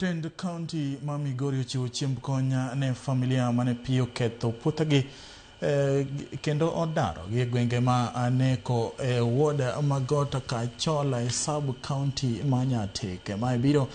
Tend County ma Migori ochiwo chiemb konya ne familia mane pio ketho puothegi kendo odaro gi gwenge ma aneko woda magota kachola sub county ma Nyatike ma biro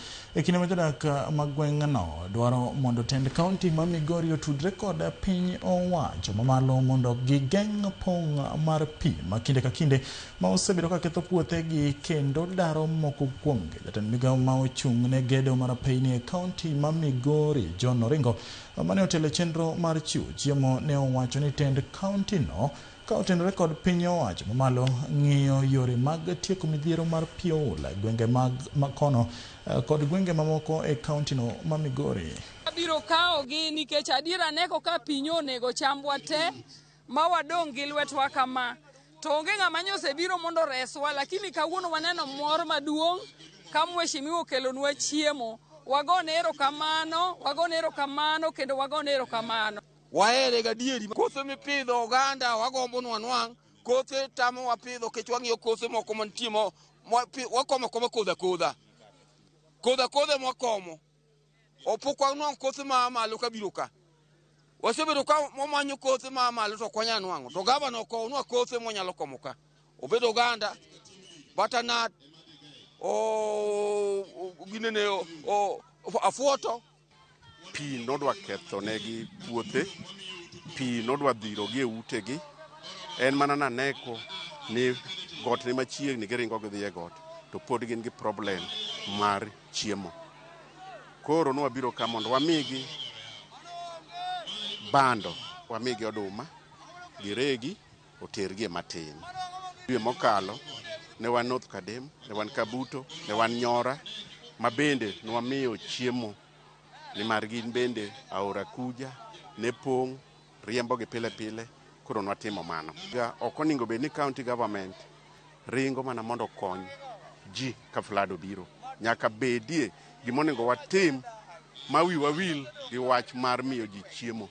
kinde ma jodak magweng'no dwaro mondo Tend County ma Migori otudre kod piny owacho mamalo mondo gigeng' pong' mar pi ma kinde ka kinde ma osebedo ka ketho puothegi kendo daro moko kuomgi. Jatend migawo ma ochung' ne gedo mar piny e county ma Migori John Oringo mane otelo chenro mar chiwo chiemo ne owacho ni Tend County no ka otenore kod piny owacho mamalo ng'iyo yore mag tieko midhiero mar pi oula gwenge mag makono kod gwenge mamoko e county no ma Migori. Abiro kaogi nikech adiera neko ka piny onego chambwa te ma wadong' gi lwetwa kama to onge ng'ama osebiro mondo reswa, lakini kawuono waneno mor maduong' ka mheshimiwa okelonwa chiemo. Wagone erokamano kendo wagone erokamano. Wahere gadieri kothe mipidho oganda wagombo nwanwang' kothe tamo wapidho kech wang'iyo kothe moko mantie wakomo kodha mwakomo opok wanwang' kothe ma malo kabiro ka wasebedo ka wamanyo kothe ma malo to kwanya nwang'o to gavana okownwa kothe mwanyalo komo ka obedo oganda butternut afuoto. Pi nodwa ketho negi puothe, pi nodwa dhirogi e utegi. En mana naneko ni got ni machiegni giringo gidhi e got to pod gin gi problem mar chiemo. Koro nwabiro ka mondo wamigi bando, wamigi oduma, giregi otergi e matin. Dwe mokalo ne wan North Kadem, ne wan Kabuto, ne wan Nyora, ma bende nwamiyo chiemo ni mar gin bende aora kuja ne pong' riembo gi pile pile. Koro nwatimo mano. Ok onego bed ni county government ringo mana mondo kony ji ka flood obiro. Nyaka bedie gimonego watim ma wiwa wil gi wach mar miyo ji chiemo.